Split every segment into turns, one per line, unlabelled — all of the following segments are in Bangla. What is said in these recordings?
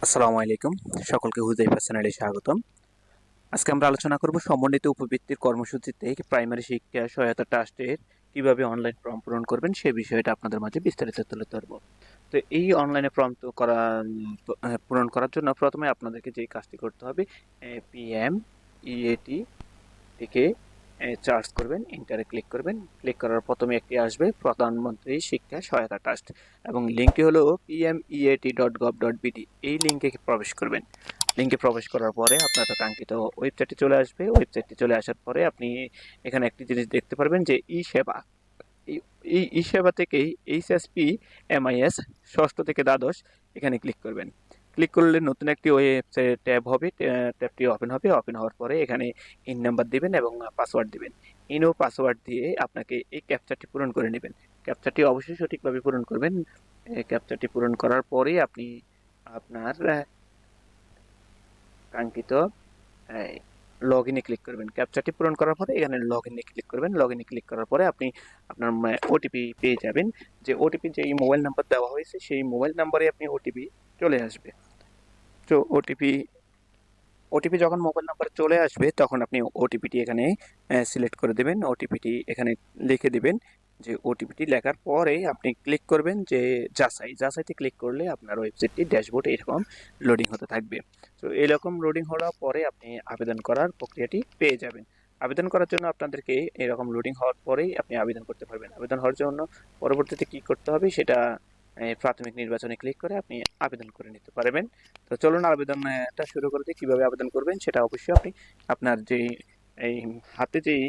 আসসালামু আলাইকুম। সকলকে হুজাইফা চ্যানেলে স্বাগতম। আজকে আমরা আলোচনা করব সমন্বিত উপবৃত্তির কর্মসূচিতে প্রাইমারি শিক্ষা সহায়তা ট্রাস্টের কিভাবে অনলাইন ফর্ম পূরণ করবেন সে বিষয়টা আপনাদের মাঝে বিস্তারিত তুলে ধরব। তো এই অনলাইনে ফর্ম তো করা পূরণ করার জন্য প্রথমে আপনাদেরকে যে কাজটি করতে হবে, PMEAT থেকে চার্জ করবেন, ইন্টারে ক্লিক করবেন। ক্লিক করার প্রথমে একটি আসবে প্রধানমন্ত্রী শিক্ষা সহায়তা ট্রাস্ট এবং লিঙ্কটি হলো pmeat.gov.bt। এই লিঙ্কে প্রবেশ করবেন। লিঙ্কে প্রবেশ করার পরে আপনার কাঙ্ক্ষিত ওয়েবসাইটটি চলে আসবে। ওয়েবসাইটটি চলে আসার পরে আপনি এখানে একটি জিনিস দেখতে পারবেন যে ই সেবা। এই সেবা থেকেই এইচএসপি এমআইএস ষষ্ঠ থেকে দ্বাদশ এখানে ক্লিক করবেন। ক্লিক করলে নতুন একটি ওয়েবসাইট ট্যাব হবে। ট্যাবটি ওপেন হবে। ওপেন হওয়ার পরে এখানে ইন নাম্বার দিবেন এবং পাসওয়ার্ড দিবেন। ইন ও পাসওয়ার্ড দিয়ে আপনাকে এই ক্যাপচারটি পূরণ করে নেবেন। ক্যাপচারটি অবশ্যই সঠিকভাবে পূরণ করবেন। এই ক্যাপচারটি পূরণ করার পরে আপনি আপনার কাঙ্ক্ষিত লগ ইনে ক্লিক করবেন। ক্যাপচারটি পূরণ করার পরে এখানে লগ ইনে ক্লিক করবেন। লগ ইনে ক্লিক করার পরে আপনি আপনার ওটিপি পেয়ে যাবেন। যে ওটিপি যেই মোবাইল নাম্বার দেওয়া হয়েছে সেই মোবাইল নাম্বারে আপনি ওটিপি চলে আসবে। তো ওটিপি যখন মোবাইল নাম্বারে চলে আসবে তখন আপনি ওটিপিটি এখানে সিলেক্ট করে দেবেন। ওটিপিটি এখানে লিখে দিবেন। যে ওটিপিটি লেখার পরে আপনি ক্লিক করবেন যে যাচাইতে ক্লিক করলে আপনার ওয়েবসাইটটি ড্যাশবোর্ড এরকম লোডিং হতে থাকবে। তো এরকম লোডিং হওয়ার পরে আপনি আবেদন করার প্রক্রিয়াটি পেয়ে যাবেন। আবেদন করার জন্য আপনাদেরকে এরকম লোডিং হওয়ার পরেই আপনি আবেদন করতে পারবেন। আবেদন হওয়ার জন্য পরবর্তীতে কি করতে হবে সেটা প্রাথমিক নির্বাচনে ক্লিক করে আপনি আবেদন করে নিতে পারবেন। তো চলুন আবেদনটা শুরু করে দিই। কীভাবে আবেদন করবেন সেটা অবশ্যই আপনি আপনার যেই এই হাতে যেই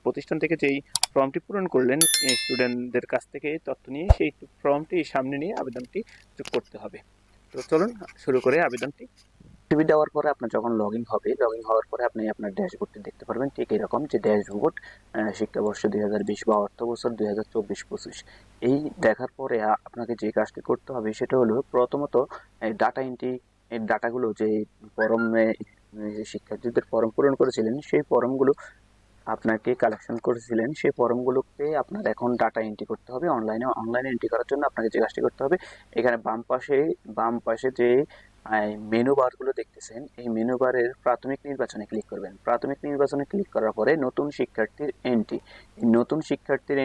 প্রতিষ্ঠান থেকে যেই ফর্মটি পূরণ করলেন স্টুডেন্টদের কাছ থেকে তথ্য নিয়ে সেই ফর্মটি সামনে নিয়ে আবেদনটি করতে হবে। তো চলুন শুরু করে আবেদনটি। টিভি দেওয়ার পরে আপনার যখন লগ ইন হবে, লগ ইন হওয়ার পরে আপনি আপনার ড্যাশবোর্ডটি দেখতে পারবেন ঠিক এরকম যে ড্যাশবোর্ড শিক্ষাবর্ষ 2020 বা অর্থ বছর 2024-25। এই দেখার পরে আপনাকে যে কাজটি করতে হবে সেটা হলো প্রথমত ডাটা এন্ট্রি। এই ডাটাগুলো যে ফর্মে শিক্ষার্থীদের ফর্ম পূরণ করেছিলেন সেই ফর্মগুলো আপনাকে কালেকশন করেছিলেন সেই ফর্মগুলোকে আপনার এখন ডাটা এন্ট্রি করতে হবে অনলাইনে এন্ট্রি করার জন্য আপনাকে যে কাজটি করতে হবে, এখানে বাম পাশে যে মেনু বারগুলো দেখতেছেন এই মেনু বারের প্রাথমিক নির্বাচনে ক্লিক করবেন। প্রাথমিক নির্বাচনে ক্লিক করার পরে নতুন শিক্ষার্থীর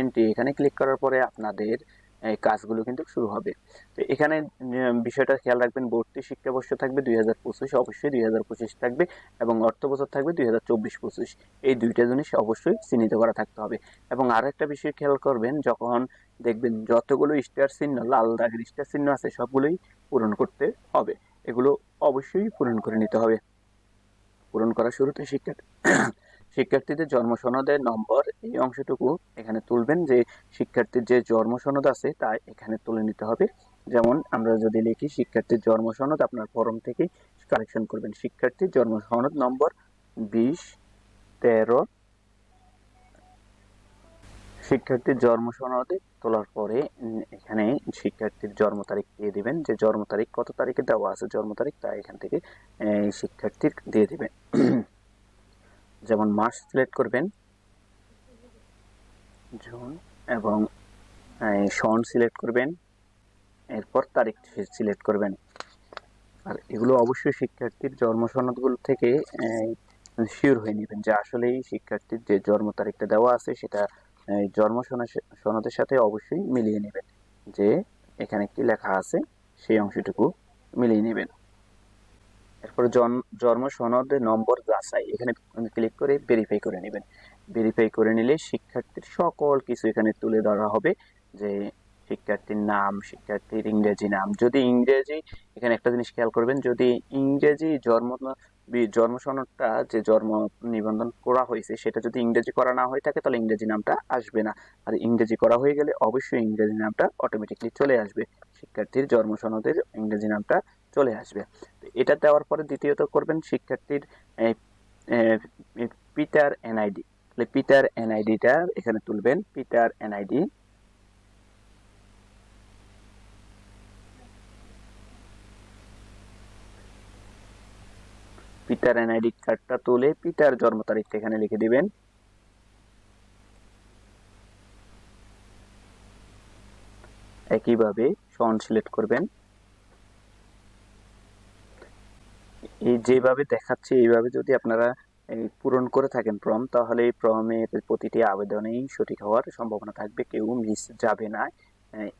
এন্ট্রি এখানে ক্লিক করার পরে আপনাদের এই কাজগুলো কিন্তু শুরু হবে। তো এখানে বিষয়টা খেয়াল রাখবেন, ভর্তি শিক্ষাবর্ষ থাকবে 2025, অবশ্যই 2025 থাকবে এবং অর্থ বছর থাকবে 2024-25। এই দুইটা জিনিস অবশ্যই চিহ্নিত করা থাকতে হবে। এবং আরো একটা বিষয় খেয়াল করবেন, যখন দেখবেন যতগুলো স্টার চিহ্ন, লাল দাগের স্টার চিহ্ন আছে সবগুলোই পূরণ করতে হবে। এগুলো অবশ্যই পূরণ করে নিতে হবে। পূরণ করার শুরুতে শিক্ষার্থীদের জন্ম সনদের নম্বর এই অংশটুকু এখানে তুলবেন। যে শিক্ষার্থীর যে জন্ম সনদ আছে তা এখানে তুলে নিতে হবে। যেমন আমরা যদি লিখি শিক্ষার্থীর জন্ম সনদ, আপনার ফর্ম থেকে কালেকশন করবেন শিক্ষার্থীর জন্ম সনদ নম্বর 2013। শিক্ষার্থীর জন্ম সনদে তোলার পরে এখানে শিক্ষার্থীর জন্ম তারিখ দিয়ে দিবেন। যে জন্ম তারিখ কত তারিখে দেওয়া আছে জন্ম তারিখ তা এখান থেকে শিক্ষার্থীর দিয়ে দিবেন। যেমন মাস সিলেক্ট করবেন জুন এবং সন সিলেক্ট করবেন, এরপর তারিখ সিলেক্ট করবেন। আর এগুলো অবশ্যই শিক্ষার্থীর জন্ম সনদগুলো থেকে শিওর হয়ে নেবেন যে আসলেই শিক্ষার্থীর যে জন্ম তারিখটা দেওয়া আছে সেটা জন্ম সনদের সাথে অবশ্যই মিলিয়ে নেবেন। যে এখানে কি লেখা আছে সেই অংশটুকু মিলিয়ে নেবেন। এরপরে জন্ম সনদের নম্বর যাচাই এখানে ক্লিক করে ভেরিফাই করে নেবেন। ভেরিফাই করে নিলে শিক্ষার্থীর সকল কিছু এখানে তুলে ধরা হবে। যে শিক্ষার্থীর নাম, শিক্ষার্থীর ইংরেজি নাম, যদি ইংরেজি, এখানে একটা জিনিস খেয়াল করবেন, যদি ইংরেজি জন্ম সনদটা যে জন্ম নিবন্ধন করা হয়েছে সেটা যদি ইংরেজি করা না হয়ে থাকে তাহলে ইংরেজি নামটা আসবে না। আর ইংরেজি করা হয়ে গেলে অবশ্যই ইংরেজি নামটা অটোমেটিকলি চলে আসবে। শিক্ষার্থীর জন্ম সনদের ইংরেজি নামটা চলে আসবে। এটা দেওয়ার পরে দ্বিতীয়ত করবেন শিক্ষার্থীর পিতার এনআইডি। তাহলে পিতার এনআইডিটা এখানে তুলবেন। পিতার এনআইডি, পিতার এনআইডি কার্ডটা তুলে পিতার জন্ম তারিখটা এখানে লিখে দিবেন। একইভাবে সন সিলেক্ট করবেন। এই যেভাবে দেখাচ্ছে এইভাবে যদি আপনারা পূরণ করে থাকেন ফর্ম, তাহলে এই ফর্মের প্রতিটি আবেদনেই সঠিক হওয়ার সম্ভাবনা থাকবে, কেউ মিস যাবে না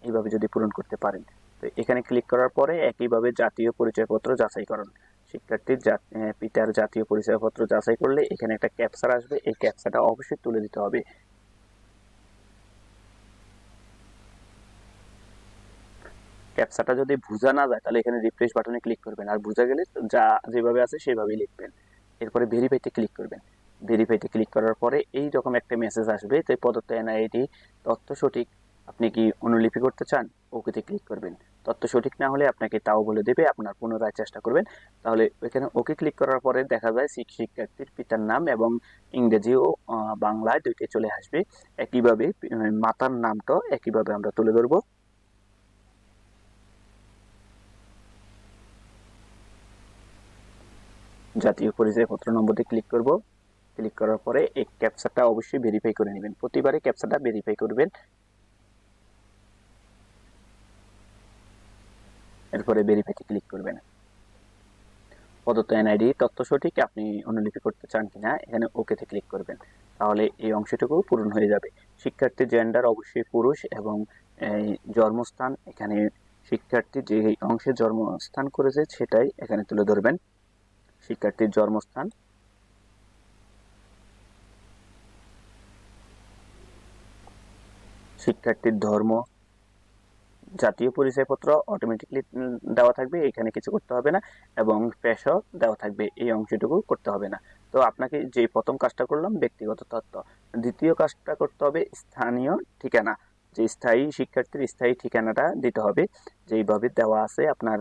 এইভাবে যদি পূরণ করতে পারেন। তো এখানে ক্লিক করার পরে একইভাবে জাতীয় পরিচয়পত্র যাচাইকরণ, শিক্ষার্থীর পিতার জাতীয় পরিচয়পত্র যাচাই করলে এখানে একটা ক্যাপচার আসবে, এই ক্যাপচারটা অবশ্যই তুলে দিতে হবে। ক্যাপচাটা যদি বোঝা না যায় তাহলে এখানে রিফ্রেশ বাটনে ক্লিক করবেন, আর বোঝা গেলে যা যেভাবে আছে সেভাবেই লিখবেন। এরপরে ভেরিফাইতে ক্লিক করবেন। ভেরিফাইতে ক্লিক করার পরে এই রকম একটা মেসেজ আসবে, তো প্রদত্ত এনআইডি তথ্য সঠিক, আপনি কি অনুলিপি করতে চান, ওকেতে ক্লিক করবেন। তথ্য সঠিক না হলে আপনাকে তাও বলে দেবে, আপনার পুনরায় চেষ্টা করবেন। তাহলে এখানে ওকে ক্লিক করার পরে দেখা যায় শিক্ষার্থীর পিতার নাম এবং ইংরেজি ও বাংলায় দুইটি চলে আসবে। একইভাবে মাতার নামটাও একইভাবে আমরা তুলে ধরবো। জাতীয় পরিচয়পত্র নম্বরে ক্লিক করব। ক্লিক করার পরে এই ক্যাপচাটা অবশ্যই ভেরিফাই করে নেবেন, প্রতিবারে ক্যাপচাটা ভেরিফাই করবেন। এরপরে ভেরিফাইতে ক্লিক করবেন। প্রদত্ত এনআইডি তথ্য সঠিক, আপনি অনুলিপি করতে চান কিনা এখানে ওকেতে ক্লিক করবেন। তাহলে এই অংশটুকু পূরণ হয়ে যাবে। শিক্ষার্থীর জেন্ডার অবশ্যই পুরুষ এবং জন্মস্থান, এখানে শিক্ষার্থী যে অংশে জন্মস্থান করেছে সেটাই এখানে তুলে ধরবেন। শিক্ষার্থীর জন্মস্থান, শিক্ষার্থীর ধর্ম, জাতীয় পরিচয়পত্র অটোমেটিকলি দেওয়া থাকবে, এখানে কিছু করতে হবে না, এবং পেশা দেওয়া থাকবে, এই অংশটুকু করতে হবে না। তো আপনাকে যে প্রথম কাজটা করলাম ব্যক্তিগত তথ্য, দ্বিতীয় কাজটা করতে হবে স্থানীয় ঠিকানা, যে স্থায়ী শিক্ষার্থীর স্থায়ী ঠিকানাটা দিতে হবে, যেইভাবে দেওয়া আছে আপনার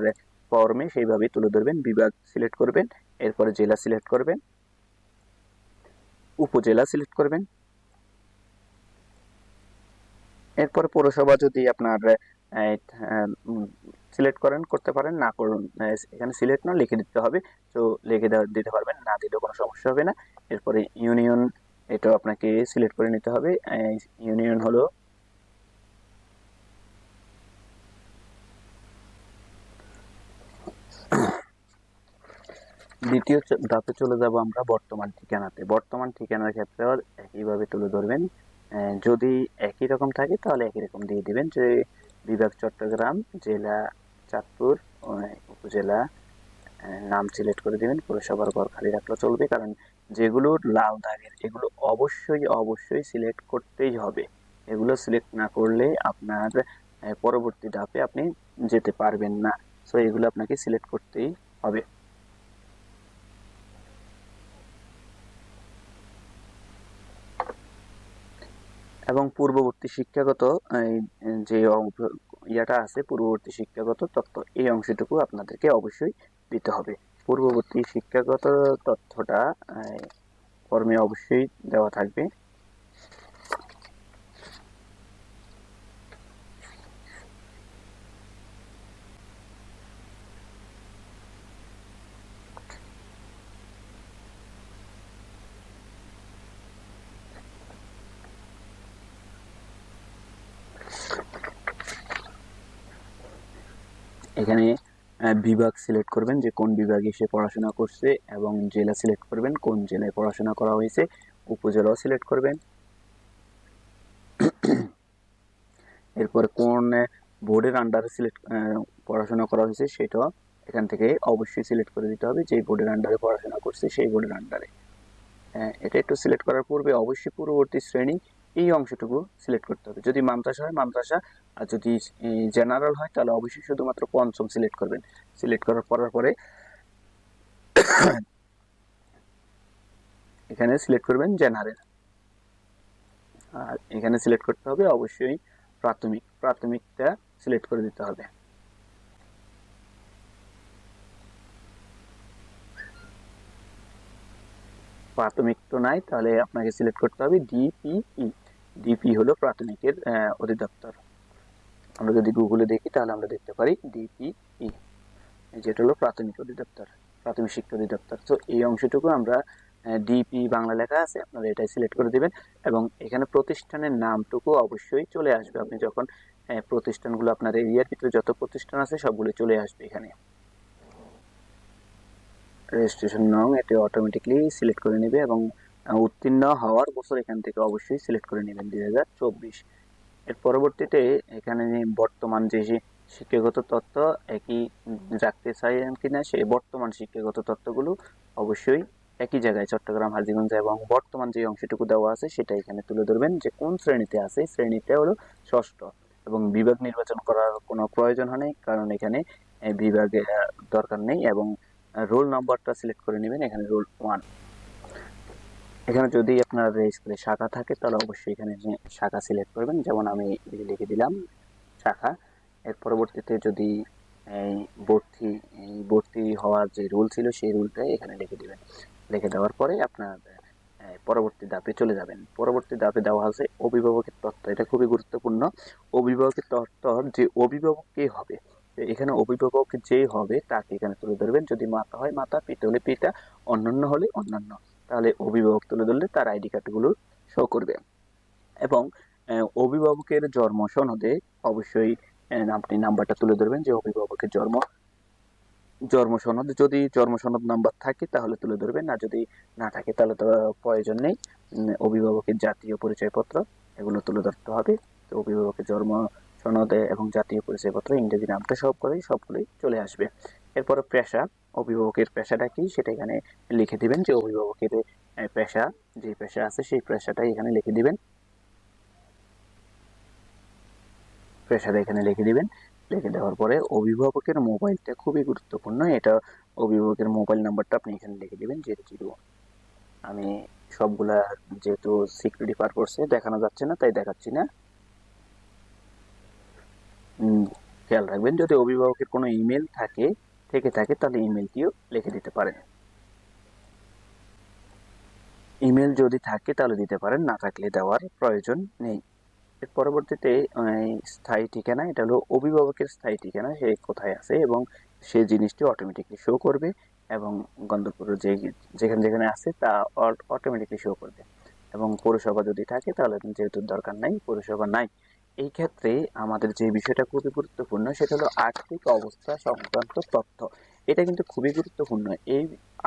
ফর্মে সেইভাবে তুলে ধরবেন। বিভাগ সিলেক্ট করবেন, এরপরে জেলা সিলেক্ট করবেন, উপজেলা সিলেক্ট করবেন, এরপর পৌরসভা যদি আপনার সিলেক্ট করেন করতে পারেন, না করুন এখানে সিলেক্ট না লিখে দিতে হবে, তো লিখে দিতে পারবেন, না দিলেও কোনো সমস্যা হবে না। এরপরে ইউনিয়ন, এটাও আপনাকে সিলেক্ট করে নিতে হবে। ইউনিয়ন হলো দ্বিতীয় ধাপে চলে যাব আমরা বর্তমান ঠিকানাতে। বর্তমান ঠিকানার ক্ষেত্রে একইভাবে তুলে ধরবেন। যদি একই রকম থাকে তাহলে একই রকম দিয়ে দিবেন, যে বিভাগ চট্টগ্রাম, জেলা চাঁদপুর, উপজেলা নাম সিলেক্ট করে দিবেন। পৌরসভার ঘর খালি রাখলে চলবে, কারণ যেগুলো লাল দাগের এগুলো অবশ্যই অবশ্যই সিলেক্ট করতেই হবে। এগুলো সিলেক্ট না করলে আপনার পরবর্তী ধাপে আপনি যেতে পারবেন না। সো এগুলো আপনাকে সিলেক্ট করতেই হবে। এবং পূর্ববর্তী শিক্ষাগত যে ইয়াটা আছে, পূর্ববর্তী শিক্ষাগত তথ্য, এই অংশটুকু আপনাদেরকে অবশ্যই দিতে হবে। পূর্ববর্তী শিক্ষাগত তথ্যটা ফর্মে অবশ্যই দেওয়া থাকবে। এখানে বিভাগ সিলেক্ট করবেন যে কোন বিভাগে সে পড়াশোনা করছে, এবং জেলা সিলেক্ট করবেন কোন জেলায় পড়াশোনা করা হয়েছে, উপজেলাও সিলেক্ট করবেন। এরপর কোন বোর্ডের আন্ডারে পড়াশোনা করা হয়েছে সেটাও এখান থেকে অবশ্যই সিলেক্ট করে দিতে হবে, যে বোর্ডের আন্ডারে পড়াশোনা করছে সেই বোর্ডের আন্ডারে। এটা একটু সিলেক্ট করার পূর্বে অবশ্যই পূর্ববর্তী শ্রেণী এই অংশটুকু সিলেক্ট করতে হবে। যদি মাদ্রাসা হয় মাদ্রাসা, আর যদি জেনারেল হয় তাহলে অবশ্যই শুধুমাত্র পঞ্চম সিলেক্ট করবেন। সিলেক্ট করার পরে এখানে সিলেক্ট করবেন জেনারেল, আর এখানে সিলেক্ট করতে হবে অবশ্যই প্রাথমিক, প্রাথমিকটা সিলেক্ট করে দিতে হবে। প্রাথমিক তো নাই, তাহলে আপনাকে সিলেক্ট করতে হবে ডিপিই। ডিপি হলো প্রাথমিকের অধিদপ্তর। আমরা যদি গুগলে দেখি তাহলে আমরা দেখতে পারি ডিপিই, যেটা হলো প্রাথমিক অধিদপ্তর, প্রাথমিক শিক্ষা অধিদপ্তর। তো এই অংশটুকু আমরা ডিপি বাংলা লেখা আছে, আপনারা এটাই সিলেক্ট করে দিবেন, এবং এখানে প্রতিষ্ঠানের নামটুকু অবশ্যই চলে আসবে। আপনি যখন প্রতিষ্ঠানগুলো আপনার এরিয়ার ভিতরে যত প্রতিষ্ঠান আছে সবগুলো চলে আসবে এখানে। রেজিস্ট্রেশন নং এটি অটোমেটিকলি সিলেক্ট করে নেবে এবং উত্তীর্ণ হওয়ার বছর এখান থেকে অবশ্যই সিলেক্ট করে নেবেন 2024। এর পরবর্তীতে এখানে বর্তমান যে শিক্ষাগত তথ্য একই রাখতে চান কিনা সেই বর্তমান শিক্ষাগত তথ্যগুলো অবশ্যই একই জায়গায় চট্টগ্রাম হাজীগঞ্জ এবং বর্তমান যে অংশটুকু দেওয়া আছে সেটা এখানে তুলে ধরবেন যে কোন শ্রেণীতে আছে, শ্রেণীটা হলো ষষ্ঠ এবং বিভাগ নির্বাচন করার কোনো প্রয়োজন হয় নাই কারণ এখানে বিভাগে দরকার নেই এবং রোল নাম্বারটা সিলেক্ট করে নেবেন এখানে রোল 1। এখানে যদি আপনার স্কুলে শাখা থাকে তাহলে অবশ্যই এখানে শাখা সিলেক্ট করবেন, যেমন আমি লিখে দিলাম শাখা। এর পরবর্তীতে যদি এই ভর্তি ভর্তি হওয়ার যে রুল ছিল সেই রুলটা এখানে লিখে দিবেন। লিখে দেওয়ার পরে আপনার পরবর্তী ধাপে চলে যাবেন। পরবর্তী ধাপে দেওয়া আছে অভিভাবকের তথ্য। এটা খুবই গুরুত্বপূর্ণ। অভিভাবকের তথ্য যে অভিভাবক কে হবে, এখানে অভিভাবক যে হবে তাকে এখানে তুলে ধরবেন। যদি মাতা হয় মাতা, পিতা হলে পিতা, অন্যান্য হলে অন্যান্য, তাহলে অভিভাবক তুলে ধরলে তার আইডি কার্ডগুলো শো করবে। এবং অভিভাবকের জন্ম সনদে অবশ্যই আপনি নাম্বারটা তুলে ধরবেন যে অভিভাবকের জন্ম সনদ, যদি জন্ম সনদ নাম্বার থাকে তাহলে তুলে ধরবেন, না যদি না থাকে তাহলে তো প্রয়োজন নেই। অভিভাবকের জাতীয় পরিচয়পত্র এগুলো তুলে ধরতে হবে। তো অভিভাবকের জন্ম সনদে এবং জাতীয় পরিচয়পত্র ইংরেজি নামটা সবগুলোই চলে আসবে। এরপরে পেশা, অভিভাবকের পেশাটা কি সেটা এখানে লিখে দিবেন যে অভিভাবকের পেশা, যে পেশা আছে সেই পেশাটাই এখানে লিখে দিবেন। পেশাটা এখানে লিখে দিবেন। লিখে দেওয়ার পরে অভিভাবকের মোবাইলটা খুবই গুরুত্বপূর্ণ, এটা অভিভাবকের মোবাইল নাম্বারটা আপনি এখানে লিখে দিবেন 001। আমি সবগুলা যেহেতু সিকিউরিটি পারপসে দেখানো যাচ্ছে না তাই দেখাচ্ছি না। খেয়াল রাখবেন যদি অভিভাবকের কোনো ইমেল থেকে থাকে তাহলে ইমেলটিও লিখে দিতে পারেন। ইমেল যদি থাকে তাহলে দিতে পারেন, না থাকলে দেওয়ার প্রয়োজন নেই। এর পরবর্তীতে স্থায়ী ঠিকানা, এটা হলো অভিভাবকের স্থায়ী ঠিকানা, সে কোথায় আছে এবং সে জিনিসটি অটোমেটিকলি শো করবে এবং গন্তব্য যেখানে যেখানে আছে তা অটোমেটিকলি শো করবে। এবং পৌরসভা যদি থাকে তাহলে যেহেতু দরকার নাই, পৌরসভা নাই। এই ক্ষেত্রে আমাদের যে বিষয়টা খুবই গুরুত্বপূর্ণ সেটা হলো আর্থিক অবস্থা সংক্রান্ত তথ্য। এটা কিন্তু খুবই গুরুত্বপূর্ণ। এই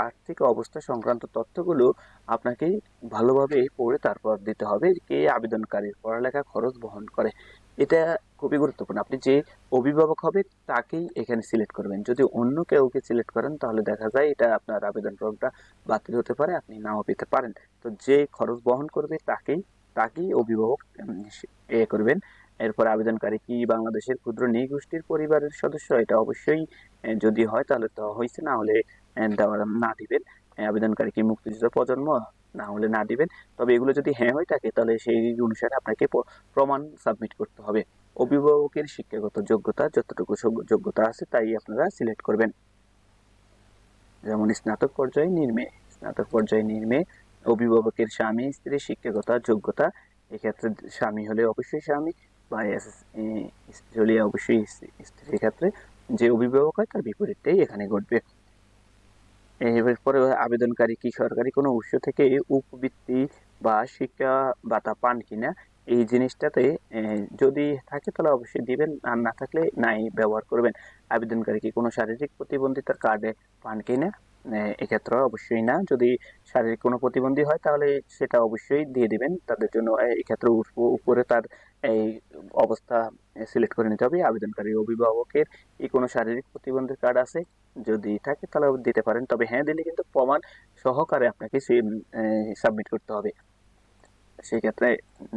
আর্থিক অবস্থা সংক্রান্ত তথ্যগুলো আপনাকে ভালোভাবে পড়ে তারপর দিতে হবে কে আবেদনকারীর পড়ালেখা খরচ বহন করে। এটা খুবই গুরুত্বপূর্ণ। আপনি যে অভিভাবক হবে তাকেই এখানে সিলেক্ট করবেন। যদি অন্য কাউকে সিলেক্ট করেন তাহলে দেখা যায় এটা আপনার আবেদন ফর্মটা বাতিল হতে পারে, আপনি নাও পেতে পারেন। তো যে খরচ বহন করবে তাকেই অভিভাবক করবেন। এরপর আবেদনকারী কি বাংলাদেশের ক্ষুদ্র নৃগোষ্ঠীর পরিবারের সদস্য, এটা অবশ্যই যদি হয় তাহলে তো হয়েছে, না হলে না দিবেন। আবেদনকারী কি মুক্তিযুদ্ধ প্রজন্ম, না হলে না দিবেন। তবে এগুলো যদি হ্যাঁ হয়ে থাকে তাহলে সেই অনুসারে আপনাকে প্রমাণ সাবমিট করতে হবে। অভিভাবকের শিক্ষাগত যোগ্যতা, যতটুকু যোগ্যতা আছে তাই আপনারা সিলেক্ট করবেন। যেমন স্নাতক পর্যায়ে নিম্নে অভিভাবকের স্বামী স্ত্রীর শিক্ষাগত যোগ্যতা, এক্ষেত্রে স্বামী হলে অবশ্যই স্বামী বা স্ত্রী হলে অবশ্যই স্ত্রীর ক্ষেত্রে যে অভিভাবক হয় তার বিপরীতটাই এখানে ঘটবে। এরপরে আবেদনকারী কি সরকারি কোনো উৎস থেকে উপবৃত্তি বা শিক্ষা ভাতা পান কিনা, এই জিনিসটাতে যদি থাকে তাহলে অবশ্যই দিবেন, আর না থাকলে নাই ব্যবহার করবেন। আবেদনকারী কি কোনো শারীরিক প্রতিবন্ধিতার কার্ডে পান কিনা, এক্ষেত্রে অবশ্যই না। যদি শারীরিক কোনো প্রতিবন্ধী হয় তাহলে সেটা অবশ্যই দিয়ে দিবেন তাদের জন্য। এক্ষেত্রে উপরে তার এই অবস্থা সিলেক্ট করে নিতে হবে। আবেদনকারী অভিভাবকের কি কোনো শারীরিক প্রতিবন্ধীর কার্ড আছে, যদি থাকে তাহলে দিতে পারেন, তবে হ্যাঁ দিলে কিন্তু প্রমাণ সহকারে আপনাকে সাবমিট করতে হবে। সেই ক্ষেত্রে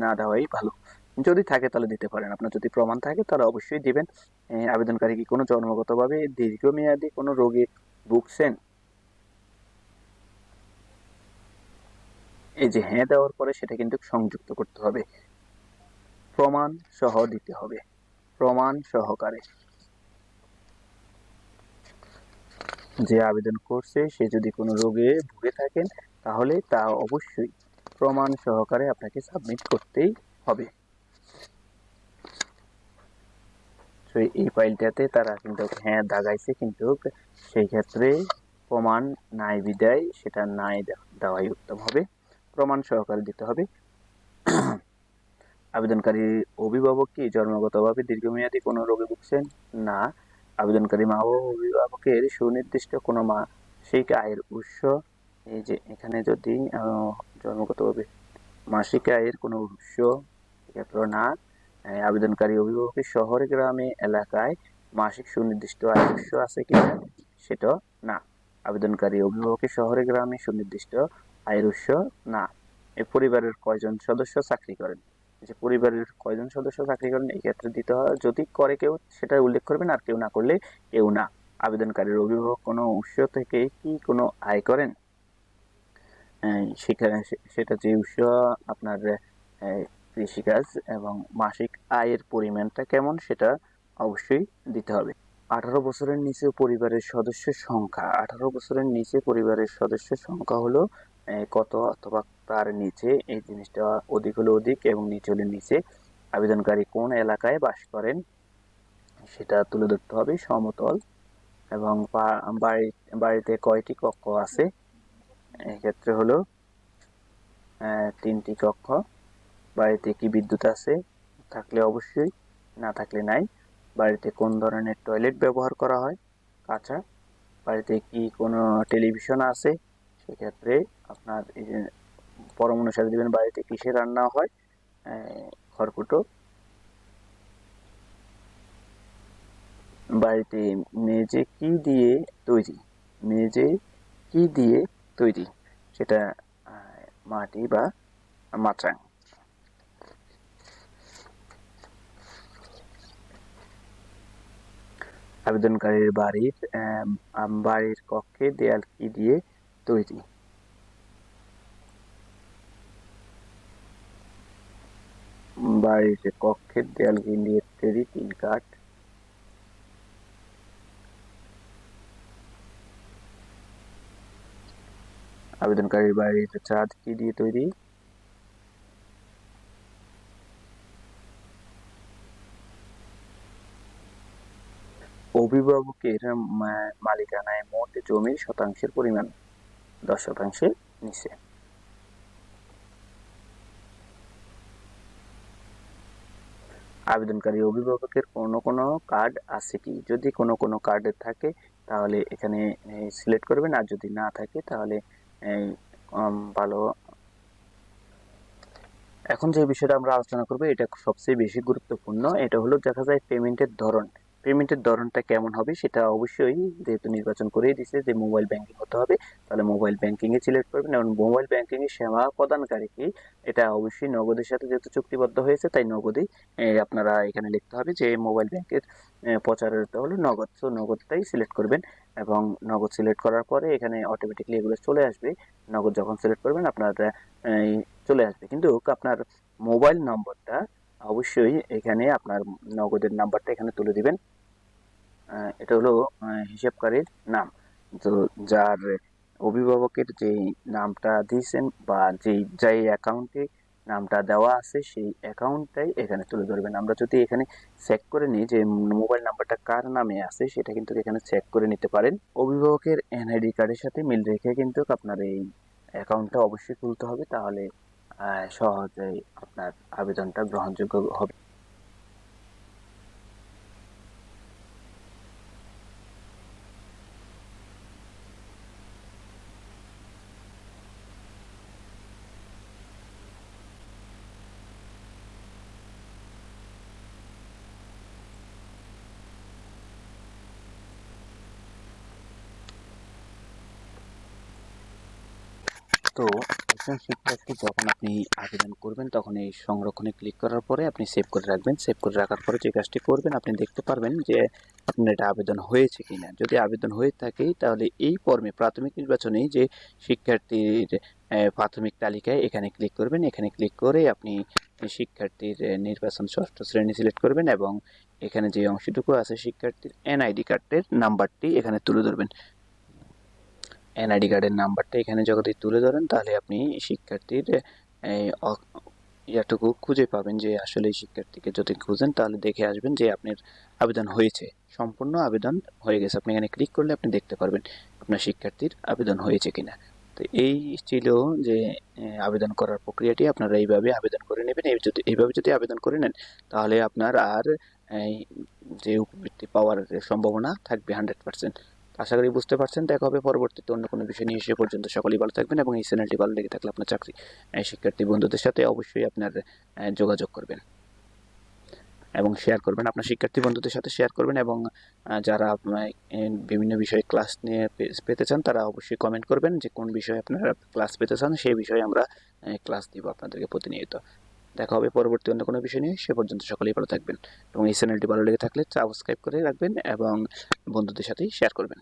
না দেওয়াই ভালো। যদি থাকে তাহলে দিতে পারেন, আপনার যদি প্রমাণ থাকে তাহলে অবশ্যই দিবেন। আবেদনকারী কি কোনো জন্মগতভাবে দীর্ঘমেয়াদী কোনো রোগে ভুগছেন, এই যে হ্যাঁ দেওয়ার পরে সেটা কিন্তু সংযুক্ত করতে হবে, প্রমাণ সহ দিতে হবে, প্রমাণ সহকারে। যে আবেদন করছে সে যদি কোনো রোগে ভুগে থাকেন তাহলে তা অবশ্যই প্রমাণ সহকারে আপনাকে সাবমিট করতেই হবে। তো এই ফাইলটাতে তারা কিন্তু হ্যাঁ দাগাইছে, কিন্তু সেই ক্ষেত্রে প্রমাণ নাই বিদায় সেটা নাই দেওয়াই উত্তম হবে, প্রমাণ সহকারে দিতে হবে। আবেদনকারী অভিভাবক কি জন্মগতভাবে দীর্ঘমেয়াদী কোনো রোগে ভুগছেন, না। আবেদনকারী মা ও অভিভাবকের সুনির্দিষ্ট কোনো মাসিক আয়ের উৎস, এই যে এখানে যদি জন্মগত মাসিক আয়ের কোনো উৎস এক্ষেত্রে না, আবেদনকারী অভিভাবকের শহরে গ্রামে এলাকায় মাসিক সুনির্দিষ্ট আয়ের উৎস আছে কিনা সেটা না। আবেদনকারী অভিভাবকের শহরে গ্রামে সুনির্দিষ্ট আয়ের উৎস না। এই পরিবারের কয়জন সদস্য চাকরি করেন, যে পরিবারের কয়জন সদস্য চাকরি করেন এই ক্ষেত্রে দিতে হয়, যদি করে কেউ সেটা উল্লেখ করবেন, আর কেউ না করলে কেউ না। আবেদনকারীর অভিভাবক কোনো উৎস থেকে কি কোনো আয় করেন, সেখানে সেটা যে উৎস আপনার কৃষিকাজ, এবং মাসিক আয়ের পরিমাণটা কেমন সেটা অবশ্যই দিতে হবে। 18 বছরের নিচে পরিবারের সদস্যের সংখ্যা, 18 বছরের নিচে পরিবারের সদস্যের সংখ্যা হলো কত অথবা তার নিচে, এই জিনিসটা অধিক হলে অধিক এবং নিচে হলে নিচে। আবেদনকারী কোন এলাকায় বাস করেন সেটা তুলে ধরতে হবে। সমতল এবং বাড়িতে কয়টি কক্ষ আছে, এক্ষেত্রে হলো 3টি কক্ষ। বাড়িতে কি বিদ্যুৎ আছে, থাকলে অবশ্যই, না থাকলে নাই। বাড়িতে কোন ধরনের টয়লেট ব্যবহার করা হয়, কাঁচা। বাড়িতে কি কোনো টেলিভিশন আছে, সেক্ষেত্রে আপনার এই যে পরম অনুসারে দিবেন বাড়িতে কিসে রান্না হয়, খড়কুটো। বাড়িতে মেঝে কি দিয়ে তৈরি, মেঝে কি দিয়ে তৈরি, সেটা মাটি বা মাচাং। আবেদনকারীর বাড়ির কক্ষে দেয়াল কি দিয়ে তৈরি, বাড়ির কক্ষের দেয়াল কি দিয়ে তৈরি, টিন কাঠ। আবেদনকারীর বাড়ির ছাদ কি দিয়ে তৈরি, অভিভাবকের মালিকানায় মোট জমির শতাংশের পরিমাণ 10% নিচে। আবেদনকারী অভিভাবকের কোনো কার্ড আছে কি, যদি কোনো কার্ড থাকে তাহলে এখানে সিলেক্ট করবেন, আর যদি না থাকে তাহলে ভালো। এখন যে বিষয়টা আমরা আলোচনা করবো এটা সবচেয়ে বেশি গুরুত্বপূর্ণ, এটা হলো দেখা যায় পেমেন্টের ধরন। পেমেন্টের ধরনটা কেমন হবে সেটা অবশ্যই, যেহেতু নির্বাচন করেই দিছে যে মোবাইল ব্যাংকিং হতে হবে, তাহলে মোবাইল ব্যাংকিং এ সিলেক্ট করবেন। এবং মোবাইল ব্যাংকিং এর সেবা প্রদানকারী কি, এটা অবশ্যই নগদের সাথে যেহেতু চুক্তিবদ্ধ হয়েছে তাই নগদেই আপনারা এখানে লিখতে হবে যে মোবাইল ব্যাংকের প্রচারিত হলো নগদ, তো নগদটাই সিলেক্ট করবেন। এবং নগদ সিলেক্ট করার পরে এখানে অটোমেটিকলি এগুলো চলে আসবে। নগদ যখন সিলেক্ট করবেন আপনার চলে আসবে, কিন্তু আপনার মোবাইল নম্বরটা অবশ্যই এখানে আপনার নগদের নাম্বারটা এখানে তুলে দিবেন। এটা হলো হিসাবকারীর নাম, তো যার অভিভাবকের যে নামটা দিয়েছেন বা যেই অ্যাকাউন্টে নামটা দেওয়া আছে সেই অ্যাকাউন্টটাই এখানে তুলে ধরবেন। আমরা যদি এখানে চেক করে নিই যে মোবাইল নাম্বারটা কার নামে আছে সেটা কিন্তু এখানে চেক করে নিতে পারেন। অভিভাবকের এনআইডি কার্ডের সাথে মিল রেখে কিন্তু আপনার এই অ্যাকাউন্টটা অবশ্যই খুলতে হবে, তাহলে সহজেই আপনার আবেদনটা গ্রহণযোগ্য হবে। তো একজন শিক্ষার্থী যখন আপনি আবেদন করবেন তখন এই সংরক্ষণে ক্লিক করার পরে আপনি সেভ করে রাখবেন। সেভ করে রাখার পরে যে কাজটি করবেন আপনি দেখতে পারবেন যে আপনার এটা আবেদন হয়েছে কিনা। যদি আবেদন হয়ে থাকে তাহলে এই ফর্মে প্রাথমিক নির্বাচনে যে শিক্ষার্থীর প্রাথমিক তালিকায় এখানে ক্লিক করবেন। এখানে ক্লিক করে আপনি শিক্ষার্থীর নির্বাচন 6ষ্ঠ শ্রেণী সিলেক্ট করবেন এবং এখানে যে অংশটুকু আছে শিক্ষার্থীর এনআইডি কার্ডের নাম্বারটি এখানে তুলে ধরবেন। এনআইডি কার্ডের নাম্বারটা এখানে যদি তুলে ধরেন তাহলে আপনি শিক্ষার্থীর ইয়াটুকু খুঁজে পাবেন, যে আসলে এই শিক্ষার্থীকে যদি খুঁজেন তাহলে দেখে আসবেন যে আপনার আবেদন হয়েছে, সম্পূর্ণ আবেদন হয়ে গেছে। আপনি এখানে ক্লিক করলে আপনি দেখতে পারবেন আপনার শিক্ষার্থীর আবেদন হয়েছে কিনা। তো এই ছিল যে আবেদন করার প্রক্রিয়াটি, আপনারা এইভাবে আবেদন করে নেবেন। এইভাবে যদি আবেদন করে নেন তাহলে আপনার আর যে উপবৃত্তি পাওয়ার সম্ভাবনা থাকবে 100%। আশা করি বুঝতে পারছেন। দেখা হবে পরবর্তীতে অন্য কোনো বিষয় নিয়ে। সে পর্যন্ত সকলেই ভালো থাকবেন, এবং এই চ্যানেলটি ভালো লেগে থাকলে আপনার চাকরি শিক্ষার্থী বন্ধুদের সাথে অবশ্যই আপনার যোগাযোগ করবেন এবং শেয়ার করবেন, আপনার শিক্ষার্থী বন্ধুদের সাথে শেয়ার করবেন। এবং যারা বিভিন্ন বিষয়ে ক্লাস নিয়ে পেতে চান তারা অবশ্যই কমেন্ট করবেন যে কোন বিষয়ে আপনারা ক্লাস পেতে চান, সেই বিষয়ে আমরা ক্লাস দিব আপনাদেরকে প্রতিনিয়ত। দেখা হবে পরবর্তী অন্য কোনো বিষয় নিয়ে। সে পর্যন্ত সকলেই ভালো থাকবেন, এবং এই চ্যানেলটি ভালো লেগে থাকলে সাবস্ক্রাইব করে রাখবেন এবং বন্ধুদের সাথেই শেয়ার করবেন।